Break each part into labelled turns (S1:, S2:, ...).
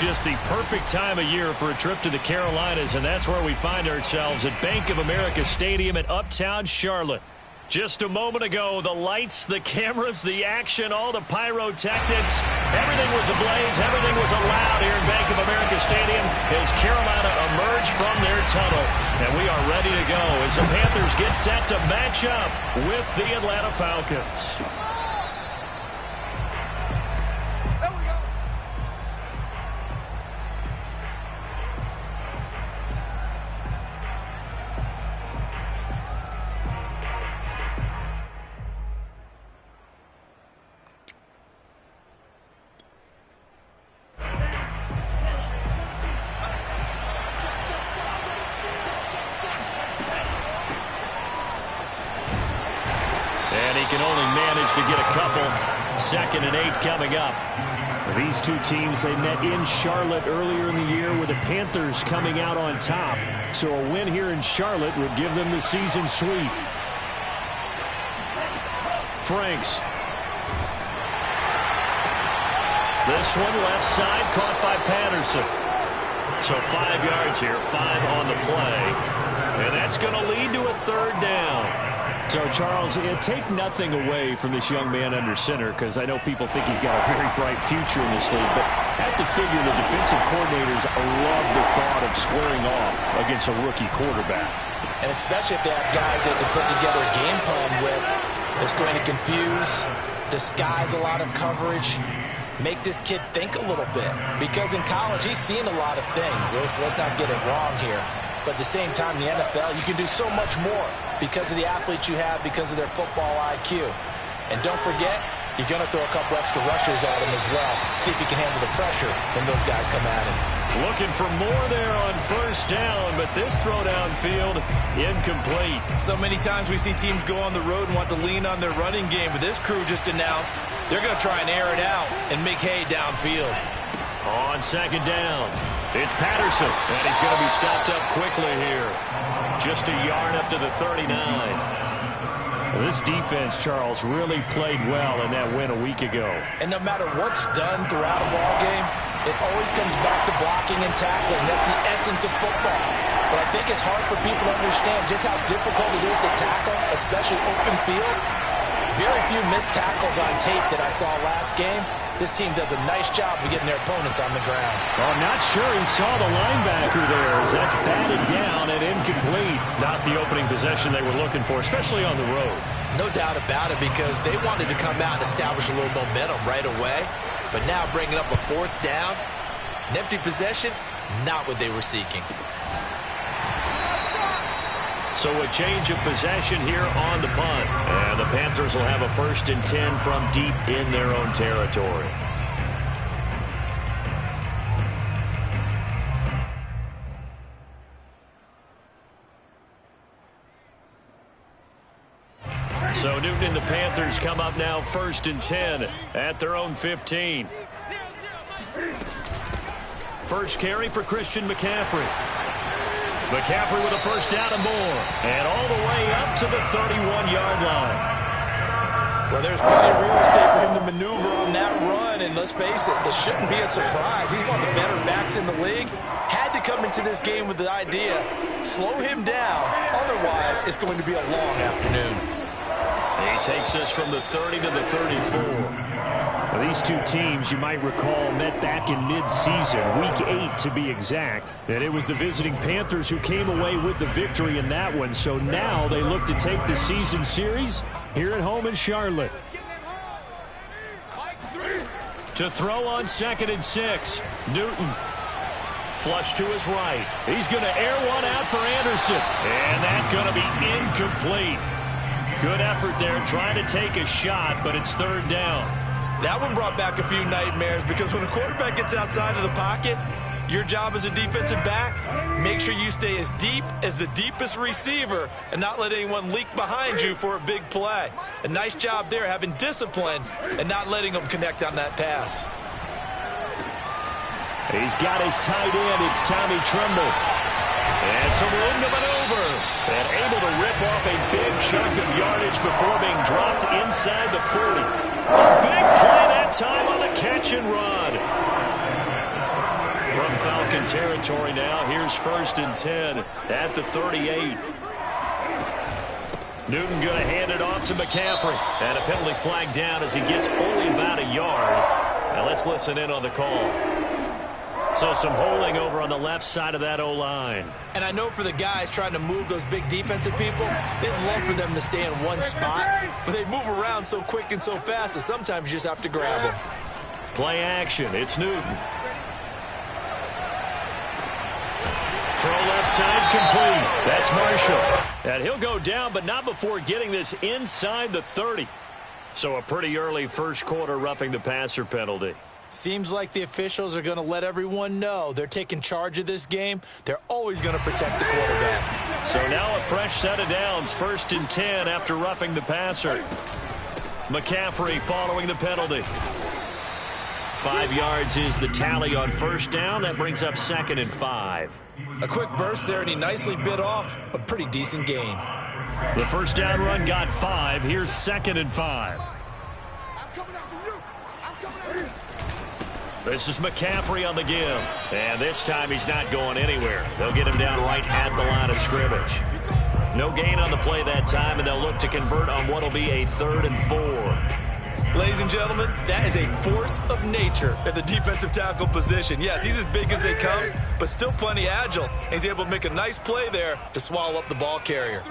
S1: just the perfect time of year for a trip to the Carolinas, and that's where we find ourselves at Bank of America Stadium in Uptown Charlotte. Just a moment ago, the lights, the cameras, the action, all the pyrotechnics, everything was ablaze, everything was allowed here in Bank of America Stadium as Carolina emerged from their tunnel. And we are ready to go as the Panthers get set to match up with the Atlanta Falcons. And he can only manage to get a couple. 2nd and 8 coming up. These two teams, they met in Charlotte earlier in the year with the Panthers coming out on top. So a win here in Charlotte would give them the season sweep. Franks. This one left side caught by Patterson. So 5 yards here, 5 on the play. And that's going to lead to a 3rd down. So, Charles, take nothing away from this young man under center, because I know people think he's got a very bright future in this league, but I have to figure the defensive coordinators love the thought of squaring off against a rookie quarterback.
S2: And especially if they have guys they can put together a game plan with that's going to confuse, disguise a lot of coverage, make this kid think a little bit. Because in college, he's seen a lot of things. Let's not get it wrong here. But at the same time, in the NFL, you can do so much more because of the athletes you have, because of their football IQ. And don't forget, you're going to throw a couple extra rushers at him as well. See if he can handle the pressure when those guys come at him.
S1: Looking for more there on 1st down, but this throw downfield incomplete.
S3: So many times we see teams go on the road and want to lean on their running game, but this crew just announced they're going to try and air it out and make hay downfield.
S1: On 2nd down, it's Patterson, and he's going to be stopped up quickly here. Just a yard up to the 39. This defense, Charles, really played well in that win a week ago.
S2: And no matter what's done throughout a ball game, it always comes back to blocking and tackling. That's the essence of football. But I think it's hard for people to understand just how difficult it is to tackle, especially open field. Very few missed tackles on tape that I saw last game. This team does a nice job of getting their opponents on the ground.
S1: Well, I'm not sure he saw the linebacker there as that's batted down and incomplete. Not the opening possession they were looking for, especially on the road.
S3: No doubt about it, because they wanted to come out and establish a little momentum right away. But now bringing up a 4th down, an empty possession, not what they were seeking.
S1: So a change of possession here on the punt. And the Panthers will have a 1st and 10 from deep in their own territory. So Newton and the Panthers come up now 1st and 10 at their own 15. First carry for Christian McCaffrey. McCaffrey with a 1st down and more. And all the way up to the 31-yard line.
S2: Well, there's plenty of real estate for him to maneuver on that run. And let's face it, this shouldn't be a surprise. He's one of the better backs in the league. Had to come into this game with the idea, slow him down. Otherwise, it's going to be a long afternoon.
S1: He takes us from the 30 to the 34. Well, these two teams, you might recall, met back in mid-season, week 8 to be exact. And it was the visiting Panthers who came away with the victory in that one. So now they look to take the season series here at home in Charlotte. To throw on 2nd and 6, Newton. Flush to his right. He's going to air one out for Anderson. And that's going to be incomplete. Good effort there, trying to take a shot, but it's 3rd down.
S3: That one brought back a few nightmares, because when a quarterback gets outside of the pocket, your job as a defensive back, make sure you stay as deep as the deepest receiver and not let anyone leak behind you for a big play. A nice job there, having discipline and not letting them connect on that pass.
S1: He's got his tight end. It's Tommy Tremble. And some room to maneuver. And able to rip off a big chunk of yardage before being dropped inside the 40. A big play that time on the catch and run. Falcon territory now. Here's 1st and 10 at the 38. Newton going to hand it off to McCaffrey. And a penalty flag down as he gets only about a yard. Now let's listen in on the call. So some holding over on the left side of that O-line.
S3: And I know for the guys trying to move those big defensive people, they'd love for them to stay in one spot, but they move around so quick and so fast that sometimes you just have to grab them.
S1: Play action. It's Newton. Throw left side complete. That's Marshall. And he'll go down, but not before getting this inside the 30. So a pretty early first quarter roughing the passer penalty.
S3: Seems like the officials are going to let everyone know they're taking charge of this game. They're always going to protect the quarterback.
S1: So now a fresh set of downs, 1st and 10 after roughing the passer. McCaffrey following the penalty. 5 yards is the tally on 1st down. That brings up 2nd and 5.
S3: A quick burst there, and he nicely bit off a pretty decent gain.
S1: The 1st down run got 5. Here's 2nd and 5. This is McCaffrey on the give. And this time he's not going anywhere. They'll get him down right at the line of scrimmage. No gain on the play that time, and they'll look to convert on what will be a 3rd and 4.
S3: Ladies and gentlemen, that is a force of nature at the defensive tackle position. Yes, he's as big as they come, but still plenty agile. He's able to make a nice play there to swallow up the ball carrier.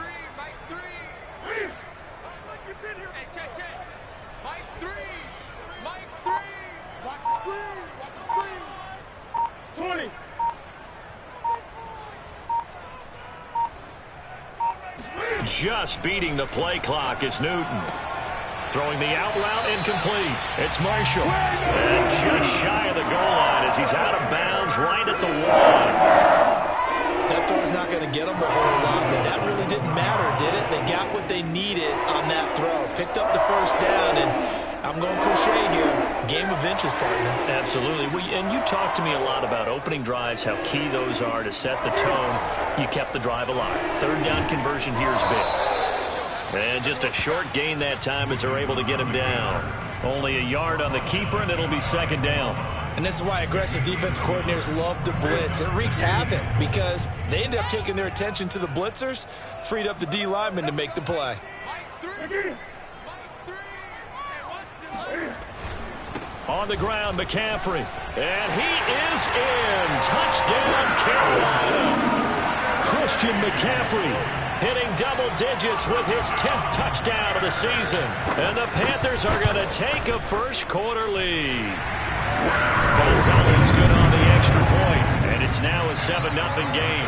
S4: 20.
S1: Just beating the play clock is Newton. Throwing the out route incomplete. It's Marshall. And just shy of the goal line as he's out of bounds right at the wall.
S3: That throw's not going to get them a whole lot, but that really didn't matter, did it? They got what they needed on that throw. Picked up the 1st down, and I'm going cliche here. Game of inches, partner.
S1: Absolutely. And you talked to me a lot about opening drives, how key those are to set the tone. You kept the drive alive. 3rd down conversion here is big. And just a short gain that time as they're able to get him down. Only a yard on the keeper, and it'll be 2nd down.
S3: And this is why aggressive defense coordinators love to blitz. It wreaks havoc because they end up taking their attention to the blitzers, freed up the D lineman to make the play.
S1: On the ground, McCaffrey. And he is in. Touchdown, Carolina. Christian McCaffrey hitting double digits with his 10th touchdown of the season. And the Panthers are going to take a first quarter lead. Gonzalez good on the extra point, and it's now a 7-0 game.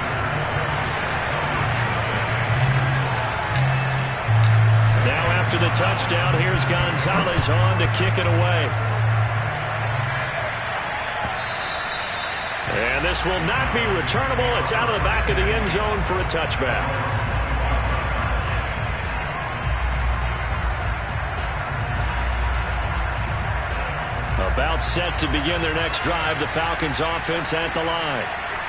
S1: Now after the touchdown, here's Gonzalez on to kick it away. And this will not be returnable. It's out of the back of the end zone for a touchback. About set to begin their next drive, the Falcons offense at the line.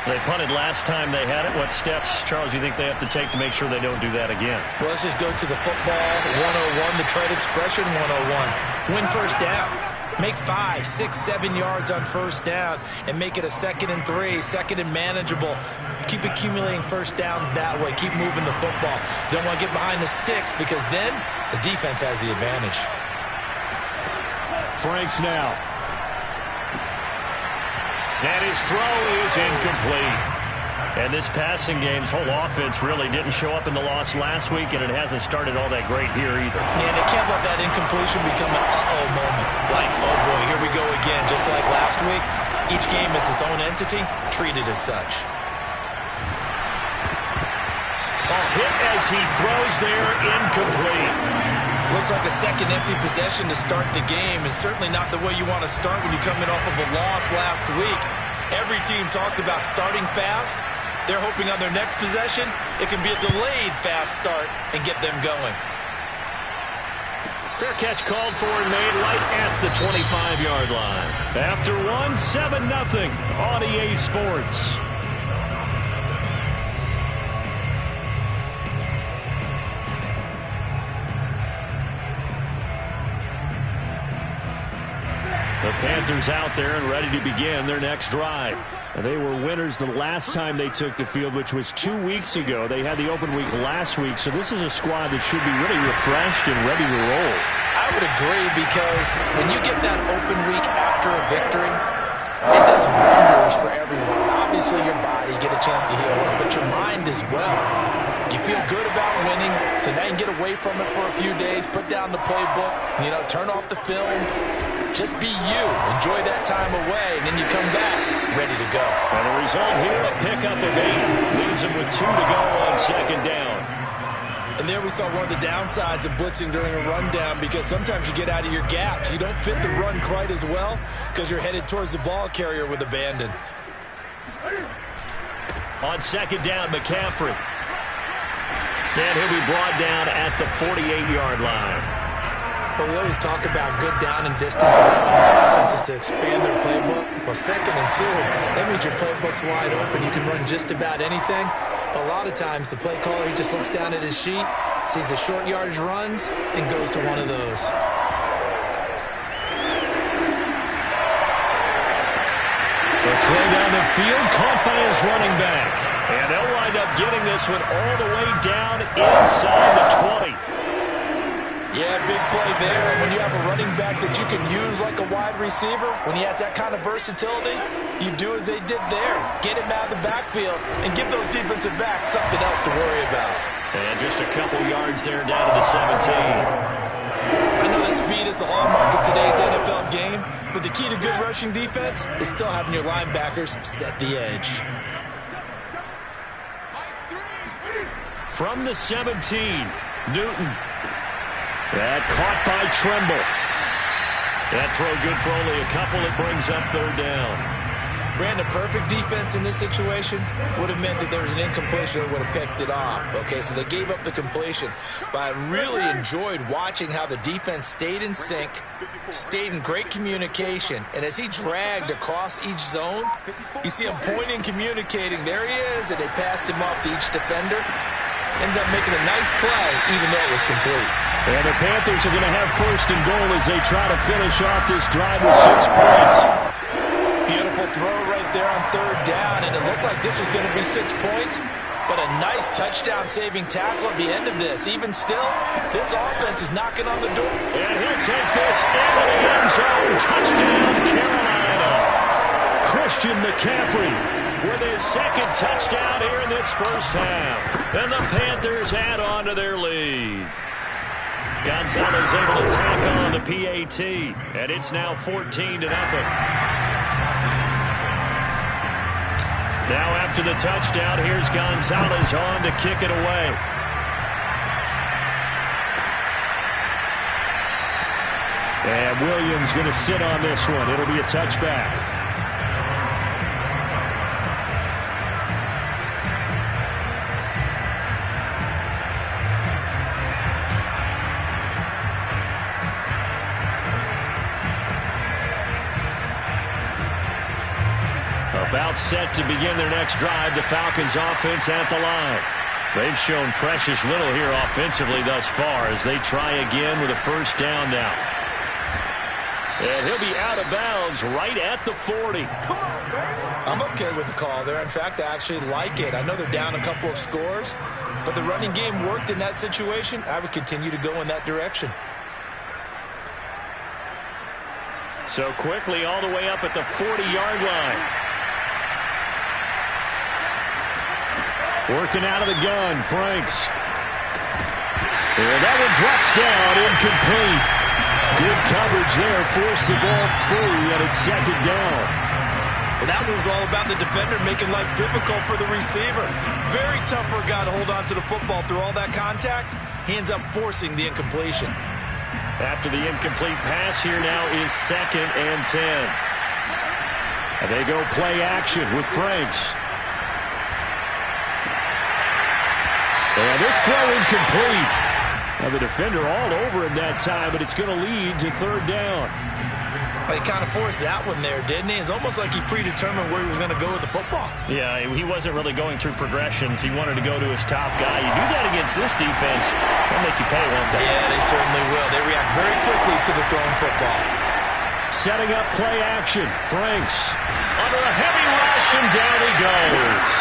S1: They punted last time they had it. What steps, Charles, do you think they have to take to make sure they don't do that again?
S3: Well, let's just go to the football 101, the trade expression 101. Win 1st down. Make 5, 6, 7 yards on 1st down and make it a 2nd and 3, 2nd and manageable. Keep accumulating 1st downs that way. Keep moving the football. You don't want to get behind the sticks because then the defense has the advantage.
S1: Franks now. And his throw is incomplete. And this passing game's whole offense really didn't show up in the loss last week, and it hasn't started all that great here either.
S3: Yeah, and they can't let that incompletion become an uh-oh moment. Like, oh boy, here we go again. Just like last week, each game is its own entity, treated as such.
S1: Ball hit as he throws there, incomplete.
S3: Looks like a 2nd empty possession to start the game, and certainly not the way you want to start when you're coming off of a loss last week. Every team talks about starting fast. They're hoping on their next possession, it can be a delayed fast start and get them going.
S1: Fair catch called for and made right at the 25-yard line. After one, 7-0 on EA Sports. The Panthers out there and ready to begin their next drive. They were winners the last time they took the field, which was 2 weeks ago. They had the open week last week, so this is a squad that should be really refreshed and ready to roll.
S2: I would agree, because when you get that open week after a victory, it does wonders for everyone. Obviously, your body, get a chance to heal up, but your mind as well. You feel good about winning, so now you can get away from it for a few days, put down the playbook, turn off the film. Just be you. Enjoy that time away, and then you come back ready to go.
S1: And the result here, a pickup of 8. Leaves them with 2 to go on second down.
S3: And there we saw one of the downsides of blitzing during a rundown, because sometimes you get out of your gaps. You don't fit the run quite as well because you're headed towards the ball carrier with abandon.
S1: On second down, McCaffrey. And he'll be brought down at the 48-yard line.
S2: But we always talk about good down and distance, allowing offenses to expand their playbook. Well, 2nd and 2, that means your playbook's wide open. You can run just about anything. But a lot of times, the play caller, he just looks down at his sheet, sees the short yardage runs, and goes to one of those.
S1: The throw down the field, caught by his running back. And they'll wind up getting this one all the way down inside the 20.
S2: Yeah, big play there. And when you have a running back that you can use like a wide receiver, when he has that kind of versatility, you do as they did there. Get him out of the backfield and give those defensive backs something else to worry about.
S1: And just a couple yards there down to the 17.
S3: I know that speed is the hallmark of today's NFL game, but the key to good rushing defense is still having your linebackers set the edge.
S1: From the 17, Newton. That caught by Tremble. That throw good for only a couple. It brings up third down.
S3: Brandon, perfect defense in this situation would have meant that there was an incompletion or would have picked it off. Okay, so they gave up the completion. But I really enjoyed watching how the defense stayed in sync, stayed in great communication, and as he dragged across each zone, you see him pointing, communicating. There he is, and they passed him off to each defender. Ended up making a nice play, even though it was complete.
S1: And the Panthers are going to have 1st and goal as they try to finish off this drive with 6 points.
S2: Beautiful throw right there on 3rd down, and it looked like this was going to be 6 points. But a nice touchdown-saving tackle at the end of this. Even still, this offense is knocking on the door.
S1: And he'll take this into the end zone. Touchdown, Carolina. Christian McCaffrey with his 2nd touchdown here in this first half. And the Panthers add on to their lead. Gonzalez able to tack on the PAT. And it's now 14-0. Now after the touchdown, here's Gonzalez on to kick it away. And Williams going to sit on this one. It'll be a touchback. About set to begin their next drive, the Falcons offense at the line. They've shown precious little here offensively thus far as they try again with a 1st down now. And he'll be out of bounds right at the 40.
S3: Come on, baby. I'm okay with the call there. In fact, I actually like it. I know they're down a couple of scores, but the running game worked in that situation. I would continue to go in that direction.
S1: So quickly all the way up at the 40-yard line. Working out of the gun, Franks. And that one drops down, incomplete. Good coverage there, forced the ball free, and it's 2nd down.
S3: Well, that was all about the defender making life difficult for the receiver. Very tough for a guy to hold on to the football through all that contact. Hands up, forcing the incompletion.
S1: After the incomplete pass, here now is 2nd and 10. And they go play action with Franks. And this throw incomplete. Now the defender all over him that time, but it's going to lead to 3rd down.
S3: He kind of forced that one there, didn't he? It's almost like he predetermined where he was going to go with the football.
S1: Yeah, he wasn't really going through progressions. He wanted to go to his top guy. You do that against this defense, they'll make you pay, won't they?
S3: Yeah, they certainly will. They react very quickly to the thrown football.
S1: Setting up play action. Franks under a heavy rush, and down he goes.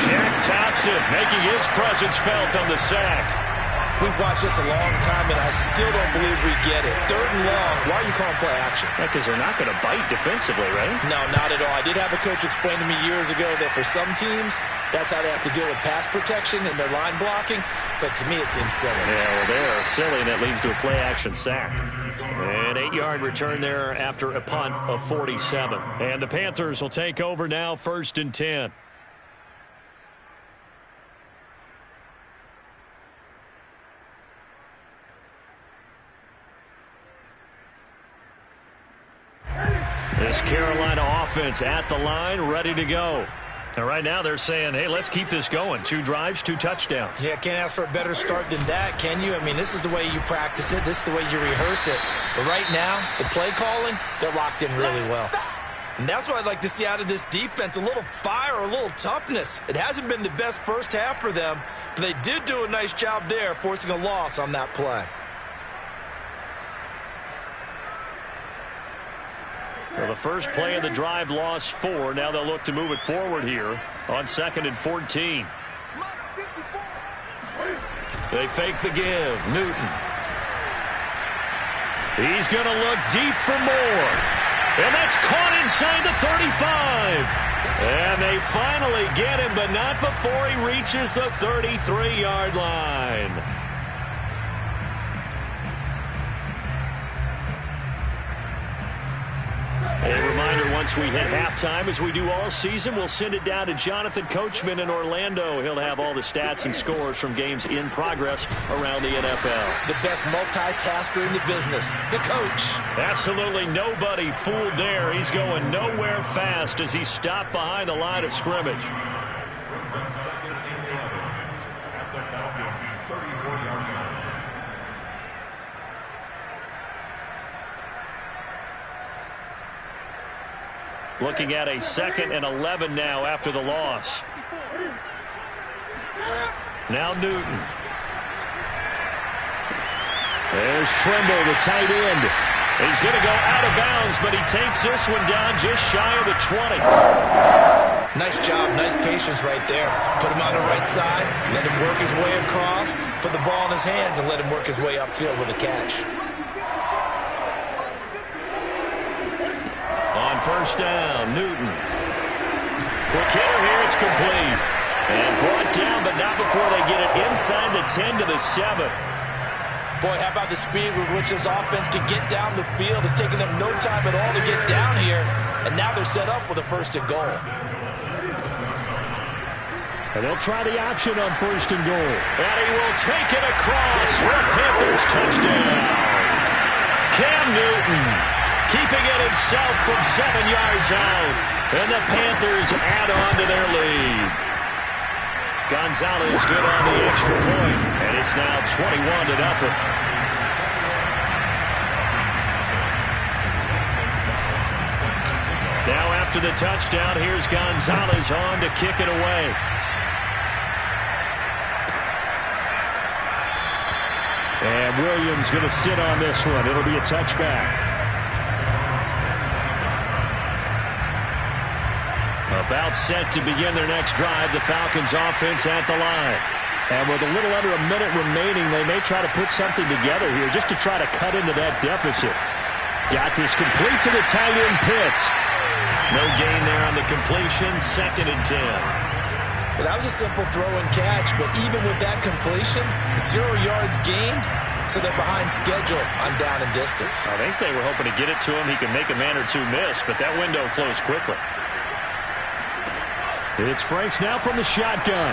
S1: Shaq tops it, making his presence felt on the sack.
S2: We've watched this a long time, and I still don't believe we get it. 3rd and long. Why are you calling play action?
S1: Because they're not going to bite defensively, right?
S2: No, not at all. I did have a coach explain to me years ago that for some teams, that's how they have to deal with pass protection and their line blocking. But to me, it seems silly.
S1: Yeah, well, they're silly, and that leads to a play action sack. An 8-yard return there after a punt of 47. And the Panthers will take over now, 1st and 10. This Carolina offense at the line, ready to go. And right now they're saying, hey, let's keep this going. 2 drives, 2 touchdowns.
S2: Yeah, can't ask for a better start than that, can you? I mean, this is the way you practice it. This is the way you rehearse it. But right now, the play calling, they're locked in really well. And that's what I'd like to see out of this defense, a little fire, a little toughness. It hasn't been the best first half for them, but they did do a nice job there, forcing a loss on that play.
S1: Well, the first play of the drive lost 4. Now they'll look to move it forward here on 2nd and 14. They fake the give. Newton. He's going to look deep for more. And that's caught inside the 35. And they finally get him, but not before he reaches the 33-yard line. A reminder, once we hit halftime, as we do all season, we'll send it down to Jonathan Coachman in Orlando. He'll have all the stats and scores from games in progress around the NFL.
S2: The best multitasker in the business, the coach.
S1: Absolutely nobody fooled there. He's going nowhere fast as he stopped behind the line of scrimmage. Looking at a 2nd and 11 now after the loss. Now Newton. There's Trimble, the tight end. He's going to go out of bounds, but he takes this one down just shy of the 20.
S2: Nice job, nice patience right there. Put him on the right side, let him work his way across, put the ball in his hands, and let him work his way upfield with a catch.
S1: On 1st down, Newton. Quick hitter here, it's complete. And brought down, but not before they get it inside the 10 to the 7.
S2: Boy, how about the speed with which this offense can get down the field? It's taken them no time at all to get down here, and now they're set up with a 1st and goal.
S1: And they'll try the option on 1st and goal. And he will take it across for a Panthers touchdown. Cam Newton keeping it himself from 7 yards out. And the Panthers add on to their lead. Gonzalez good on the extra point. And it's now 21-0. Now after the touchdown, here's Gonzalez on to kick it away. And Williams going to sit on this one. It'll be a touchback. About set to begin their next drive, the Falcons offense at the line. And with a little under a minute remaining, they may try to put something together here just to try to cut into that deficit. Got this complete to the tight end, Pitts. No gain there on the completion, 2nd and 10.
S2: Well, that was a simple throw and catch, but even with that completion, 0 yards gained, so they're behind schedule on down and distance.
S1: I think they were hoping to get it to him. He could make a man or two miss, but that window closed quickly. It's Franks now from the shotgun.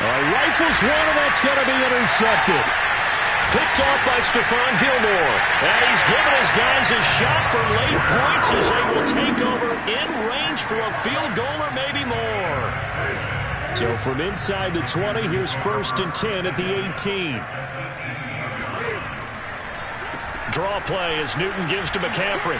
S1: Rifles one, and that's going to be intercepted. Picked off by Stephon Gilmore. And he's given his guys a shot for late points as they will take over in range for a field goal or maybe more. So from inside the 20, here's 1st and 10 at the 18. Draw play as Newton gives to McCaffrey.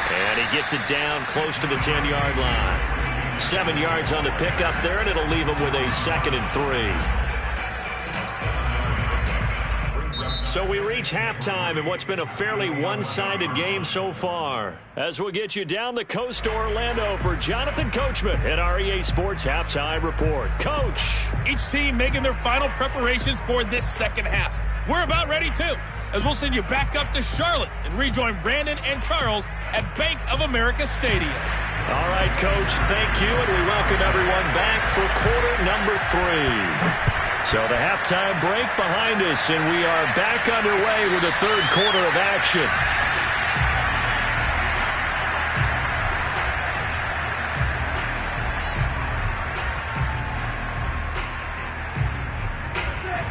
S1: And he gets it down close to the 10-yard line. 7 yards on the pickup there, and it'll leave him with a 2nd and 3. So we reach halftime in what's been a fairly one-sided game so far. As we'll get you down the coast to Orlando for Jonathan Coachman at our EA Sports Halftime Report. Coach.
S4: Each team making their final preparations for this second half. We're about ready, too, as we'll send you back up to Charlotte and rejoin Brandon and Charles at Bank of America Stadium.
S1: All right, Coach, thank you, and we welcome everyone back for quarter number 3. So the halftime break behind us, and we are back underway with the third quarter of action.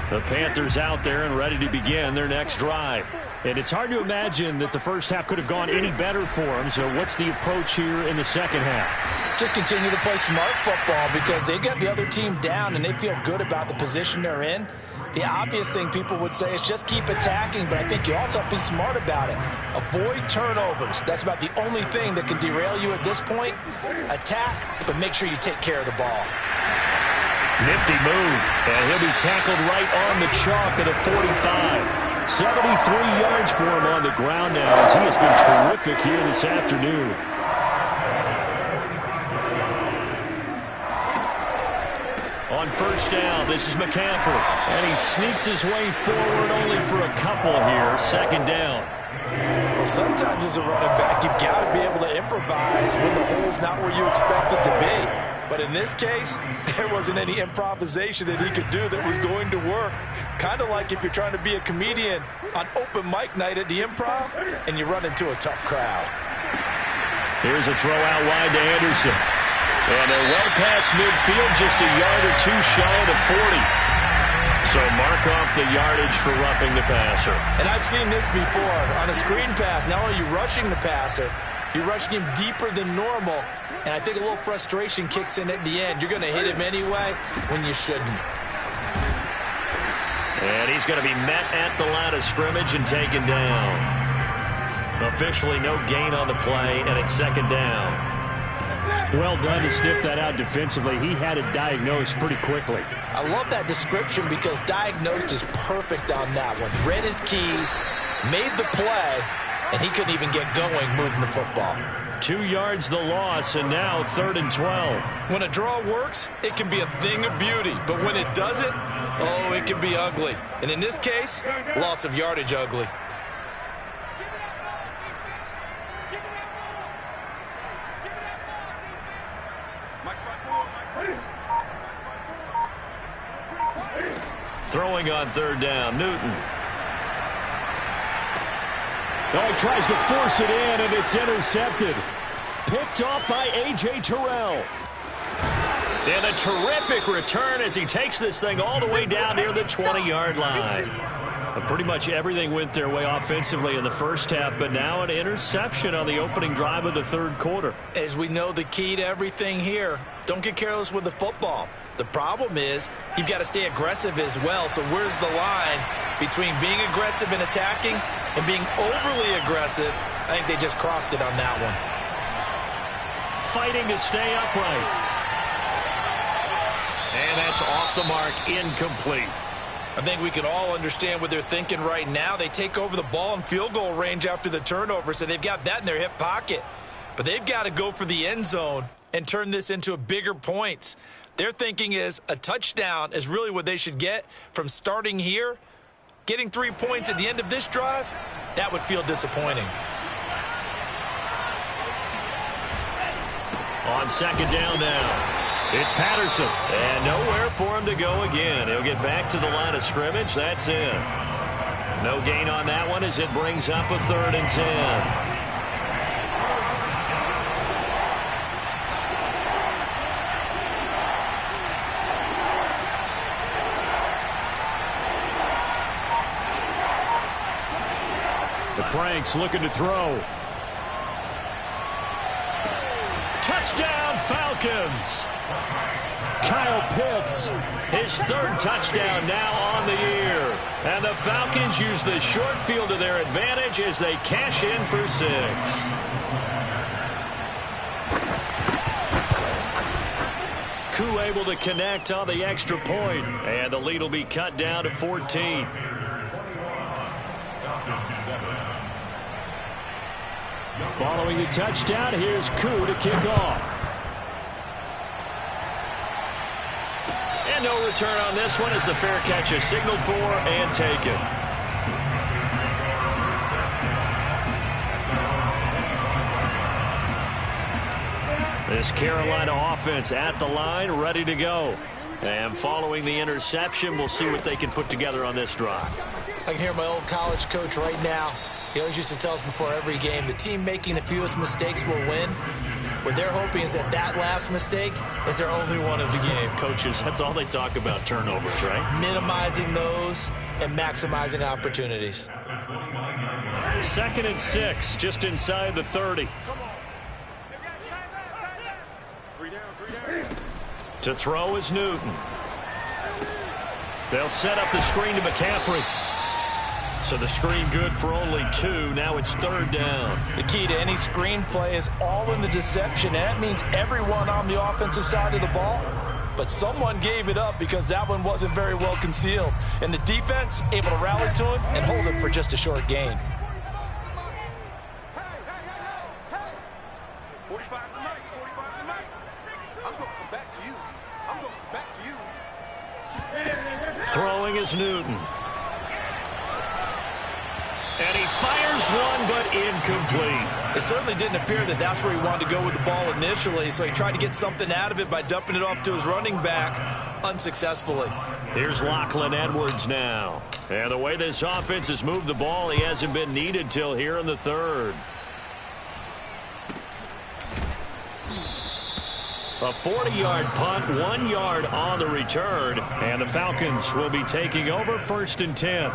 S1: The Panthers out there and ready to begin their next drive. And it's hard to imagine that the first half could have gone any better for them. So what's the approach here in the second half?
S2: Just continue to play smart football because they got the other team down and they feel good about the position they're in. The obvious thing people would say is just keep attacking, but I think you also have to be smart about it. Avoid turnovers. That's about the only thing that can derail you at this point. Attack, but make sure you take care of the ball.
S1: Nifty move, and he'll be tackled right on the chalk of the 45. 73 yards for him on the ground now as he has been terrific here this afternoon. On first down, this is McCaffrey, and he sneaks his way forward only for a couple here. Second down.
S2: Well, sometimes as a running back, you've got to be able to improvise when the hole's not where you expect it to be. But in this case, there wasn't any improvisation that he could do that was going to work. Kind of like if you're trying to be a comedian on open mic night at the Improv and you run into a tough crowd.
S1: Here's a throw out wide to Anderson. And they're well past midfield, just a yard or two shy of the 40. So mark off the yardage for roughing the passer.
S3: And I've seen this before. On a screen pass, not only are you rushing the passer, you're rushing him deeper than normal. And I think a little frustration kicks in at the end. You're going to hit him anyway when you shouldn't.
S1: And he's going to be met at the line of scrimmage and taken down. Officially no gain on the play, and it's second down. Well done to sniff that out defensively. He had it diagnosed pretty quickly.
S2: I love that description because diagnosed is perfect on that one. Read his keys, made the play, and he couldn't even get going moving the football.
S1: 2 yards the loss, and now 3rd and 12.
S3: When a draw works, it can be a thing of beauty. But when it doesn't, oh, it can be ugly. And in this case, loss of yardage ugly.
S1: Throwing on 3rd down, Newton. Oh, he tries to force it in, and it's intercepted. Picked off by A.J. Terrell. And a terrific return as he takes this thing all the way down near the 20-yard line. Pretty much everything went their way offensively in the first half, but now an interception on the opening drive of the third quarter.
S3: As we know, the key to everything here, don't get careless with the football. The problem is you've got to stay aggressive as well. So where's the line between being aggressive and attacking and being overly aggressive? I think they just crossed it on that one.
S1: Fighting to stay upright. And that's off the mark, incomplete.
S3: I think we can all understand what they're thinking right now. They take over the ball in field goal range after the turnover, so they've got that in their hip pocket. But they've got to go for the end zone and turn this into a bigger points. Their thinking is a touchdown is really what they should get from starting here. Getting 3 points at the end of this drive, that would feel disappointing.
S1: On second down now. It's Patterson, and nowhere for him to go again. He'll get back to the line of scrimmage. That's in. No gain on that one as it brings up a 3rd and 10. The Franks looking to throw. Touchdown, Falcons! Kyle Pitts, his 3rd touchdown now on the year. And the Falcons use the short field to their advantage as they cash in for 6. Koo able to connect on the extra point, and the lead will be cut down to 14. Following the touchdown, here's Koo to kick off. And no return on this one as the fair catch is signaled for and taken. This Carolina offense at the line, ready to go. And following the interception, we'll see what they can put together on this drive.
S2: I can hear my old college coach right now. He always used to tell us before every game, the team making the fewest mistakes will win. What they're hoping is that that last mistake is their only one of the game.
S1: Coaches, that's all they talk about, turnovers, right?
S2: Minimizing those and maximizing opportunities.
S1: 2nd and 6, just inside the 30. To throw is Newton. They'll set up the screen to McCaffrey. So the screen good for only 2. Now it's 3rd down.
S2: The key to any screen play is all in the deception. And that means everyone on the offensive side of the ball. But someone gave it up because that one wasn't very well concealed. And the defense able to rally to him and hold him for just a short gain.
S1: Throwing is Newton. And he fires one, but incomplete.
S3: It certainly didn't appear that that's where he wanted to go with the ball initially, so he tried to get something out of it by dumping it off to his running back unsuccessfully.
S1: Here's Lachlan Edwards now. And the way this offense has moved the ball, he hasn't been needed till here in the 3rd. A 40-yard punt, 1 yard on the return. And the Falcons will be taking over 1st and 10.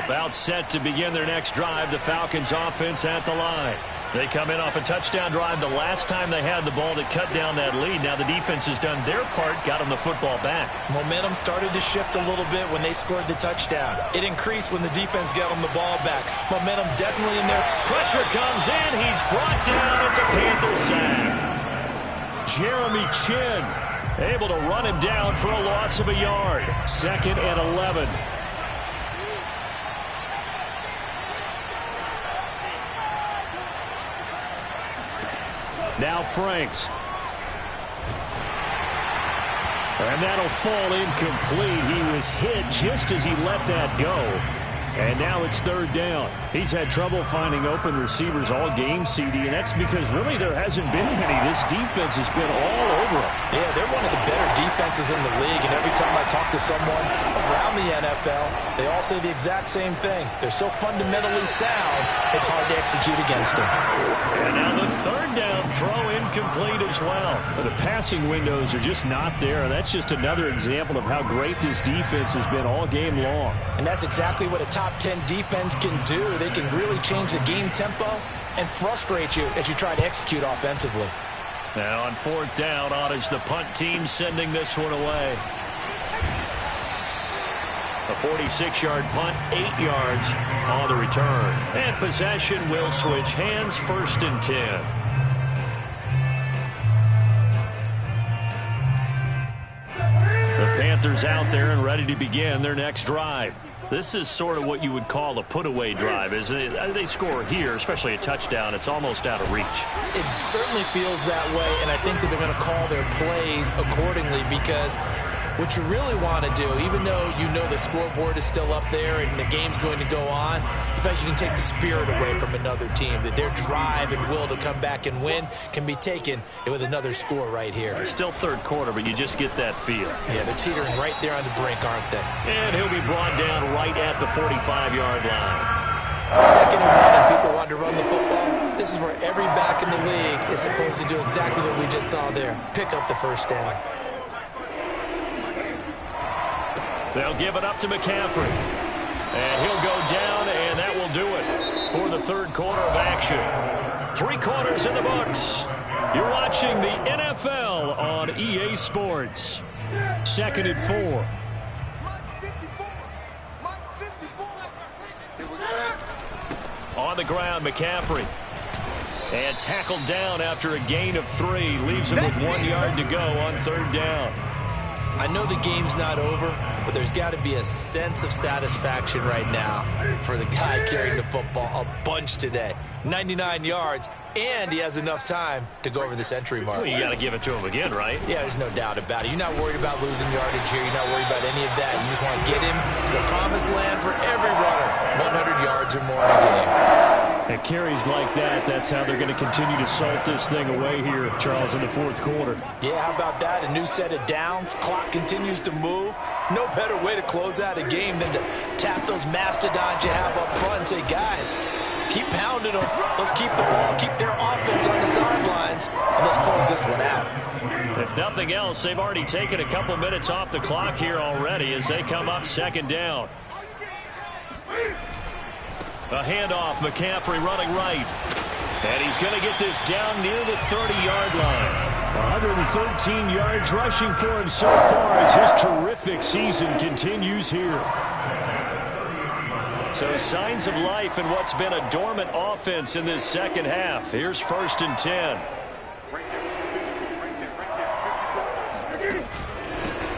S1: About set to begin their next drive, the Falcons offense at the line. They come in off a touchdown drive the last time they had the ball that cut down that lead. Now the defense has done their part, got them the football back.
S2: Momentum started to shift a little bit when they scored the touchdown. It increased when the defense got them the ball back. Momentum definitely in there.
S1: Pressure comes in. He's brought down. It's a Panther sack. Jeremy Chin able to run him down for a loss of a yard. 2nd and 11. Now Franks. And that'll fall incomplete. He was hit just as he let that go. And now it's 3rd down. He's had trouble finding open receivers all game, CD, and that's because really there hasn't been many. This defense has been all over him.
S2: Yeah, they're one of the better defenses in the league, and every time I talk to someone around the NFL, they all say the exact same thing. They're so fundamentally sound, it's hard to execute against them.
S1: And now the 3rd down throw incomplete as well. The passing windows are just not there. That's just another example of how great this defense has been all game long.
S2: And that's exactly what a top 10 defense can do. They can really change the game tempo and frustrate you as you try to execute offensively.
S1: Now on 4th down, on is the punt team sending this one away. A 46-yard punt, 8 yards on the return. And possession will switch hands, 1st and 10. The Panthers out there and ready to begin their next drive. This is sort of what you would call a put-away drive. As they score here, especially a touchdown, it's almost out of reach.
S2: It certainly feels that way, and I think that they're going to call their plays accordingly because what you really want to do, even though you know the scoreboard is still up there and the game's going to go on, in fact, you can take the spirit away from another team, that their drive and will to come back and win can be taken with another score right here.
S1: It's still 3rd quarter, but you just get that feel.
S2: Yeah, they're teetering right there on the brink, aren't they?
S1: And he'll be brought down right at the 45-yard line.
S2: 2nd and 1, and people want to run the football. This is where every back in the league is supposed to do exactly what we just saw there. Pick up the 1st down.
S1: They'll give it up to McCaffrey. And he'll go down, and that will do it for the 3rd quarter of action. 3 quarters in the books. You're watching the NFL on EA Sports. 2nd and 4. On the ground, McCaffrey. And tackled down after a gain of 3. Leaves him with 1 yard to go on 3rd down.
S3: I know the game's not over, but there's got to be a sense of satisfaction right now for the guy carrying the football a bunch today. 99 yards, and he has enough time to go over the century mark.
S1: Well, you got to give it to him again, right?
S3: Yeah, there's no doubt about it. You're not worried about losing yardage here. You're not worried about any of that. You just want to get him to the promised land for every runner. 100 yards or more in a game.
S1: And carries like that, that's how they're going to continue to salt this thing away here, Charles, in the 4th quarter.
S3: Yeah, how about that? A new set of downs. Clock continues to move. No better way to close out a game than to tap those mastodons you have up front and say, guys, keep pounding them. Let's keep the ball, keep their offense on the sidelines, and let's close this one out.
S1: If nothing else, they've already taken a couple minutes off the clock here already as they come up 2nd down. A handoff, McCaffrey running right. And he's going to get this down near the 30-yard line. 113 yards rushing for him so far as his terrific season continues here. So signs of life in what's been a dormant offense in this 2nd half. Here's 1st and 10.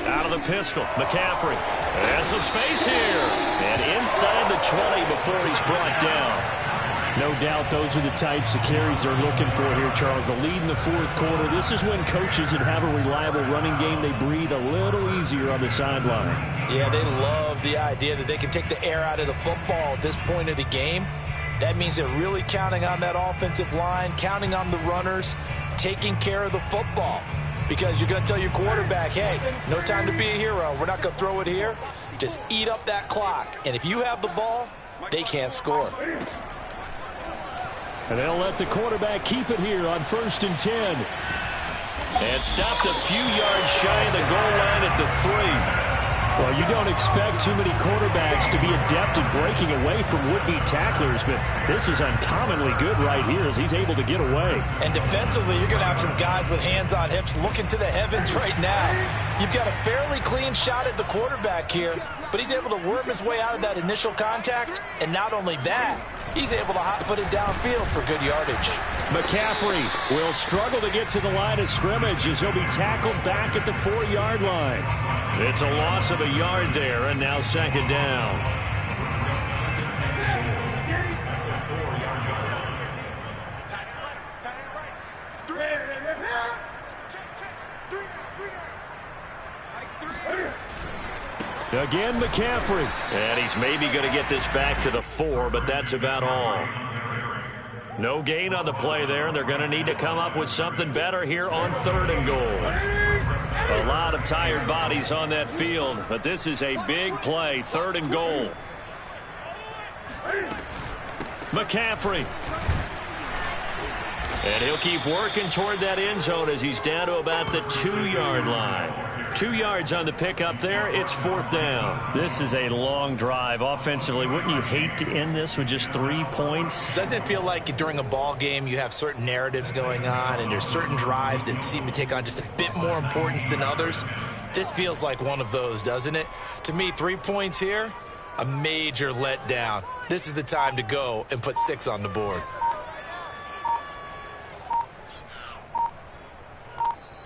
S1: Out of the pistol, McCaffrey. Has some space here. And inside the 20 before he's brought down. No doubt those are the types of carries they're looking for here, Charles. The lead in the 4th quarter. This is when coaches that have a reliable running game, they breathe a little easier on the sideline.
S3: Yeah, they love the idea that they can take the air out of the football at this point of the game. That means they're really counting on that offensive line, counting on the runners, taking care of the football. Because you're going to tell your quarterback, hey, no time to be a hero. We're not going to throw it here. Just eat up that clock. And if you have the ball, they can't score.
S1: And they'll let the quarterback keep it here on 1st and 10. And stopped a few yards shy of the goal line at the 3. Well, you don't expect too many quarterbacks to be adept at breaking away from would-be tacklers, but this is uncommonly good right here as he's able to get away.
S3: And defensively, you're going to have some guys with hands on hips looking to the heavens right now. You've got a fairly clean shot at the quarterback here, but he's able to worm his way out of that initial contact, and not only that, he's able to hot-foot it downfield for good yardage.
S1: McCaffrey will struggle to get to the line of scrimmage as he'll be tackled back at the 4-yard line. It's a loss of a yard there, and now 2nd down. Again, McCaffrey. And he's maybe going to get this back to the 4, but that's about all. No gain on the play there. They're going to need to come up with something better here on 3rd and goal. A lot of tired bodies on that field, but this is a big play. 3rd and goal. McCaffrey. And he'll keep working toward that end zone as he's down to about the 2-yard line. 2 yards on the pickup there. It's 4th down. This is a long drive offensively. Wouldn't you hate to end this with just 3 points?
S3: Doesn't it feel like during a ball game you have certain narratives going on and there's certain drives that seem to take on just a bit more importance than others? This feels like one of those, doesn't it? To me, 3 points here, a major letdown. This is the time to go and put 6 on the board.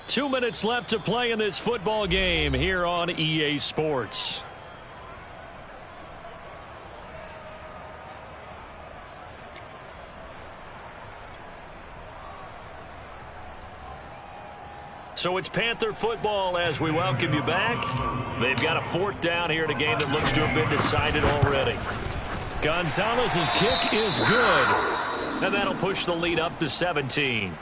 S1: 2 minutes left to play in this football game here on EA Sports. So it's Panther football as we welcome you back. They've got a 4th down here in a game that looks to have been decided already. Gonzalez's kick is good. And that'll push the lead up to 17.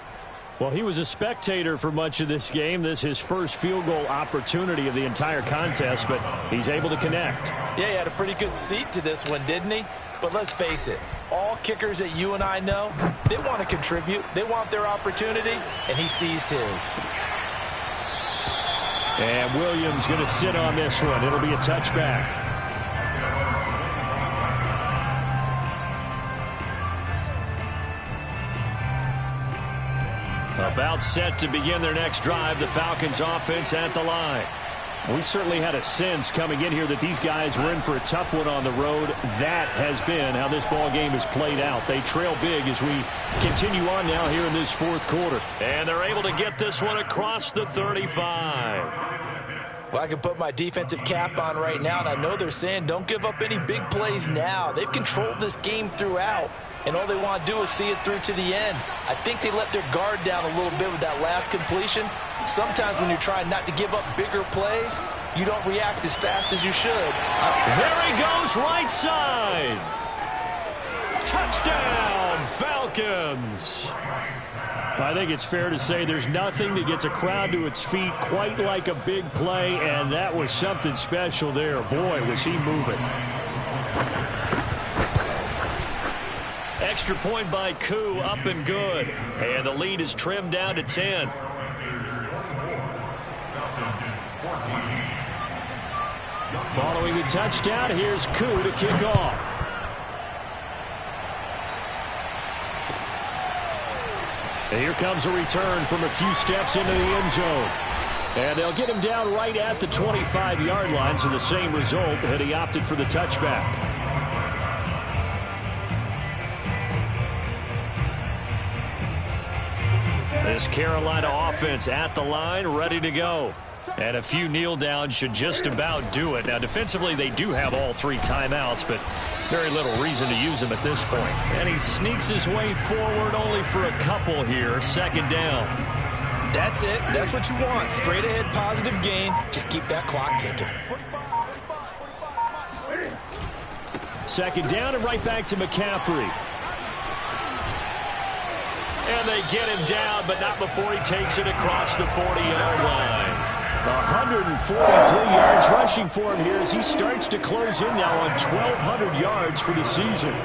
S1: Well, he was a spectator for much of this game. This is his first field goal opportunity of the entire contest, but he's able to connect.
S3: Yeah, he had a pretty good seat to this one, didn't he? But let's face it, all kickers that you and I know, they want to contribute. They want their opportunity, and he seized his.
S1: And Williams going to sit on this one. It'll be a touchback. About set to begin their next drive. The Falcons offense at the line. We certainly had a sense coming in here that these guys were in for a tough one on the road. That has been how this ball game has played out. They trail big as we continue on now here in this fourth quarter. And they're able to get this one across the 35.
S2: Well, I can put my defensive cap on right now, and I know they're saying don't give up any big plays now. They've controlled this game throughout, and all they want to do is see it through to the end. I think they let their guard down a little bit with that last completion. Sometimes when you're trying not to give up bigger plays, you don't react as fast as you should.
S1: There he goes, right side. Touchdown, Falcons. I think it's fair to say there's nothing that gets a crowd to its feet quite like a big play, and that was something special there. Boy, was he moving. Extra point by Koo, up and good. And the lead is trimmed down to 10. Following the touchdown, here's Koo to kick off. And here comes a return from a few steps into the end zone. And they'll get him down right at the 25-yard line, so the same result, and he opted for the touchback. This Carolina offense at the line, ready to go. And a few kneel downs should just about do it. Now, defensively, they do have all 3 timeouts, but very little reason to use them at this point. And he sneaks his way forward only for a couple here. Second down.
S2: That's it. That's what you want. Straight ahead positive gain. Just keep that clock ticking.
S1: Second down and right back to McCaffrey. And they get him down, but not before he takes it across the 40-yard line. 143 yards rushing for him here as he starts to close in now on 1,200 yards for the season.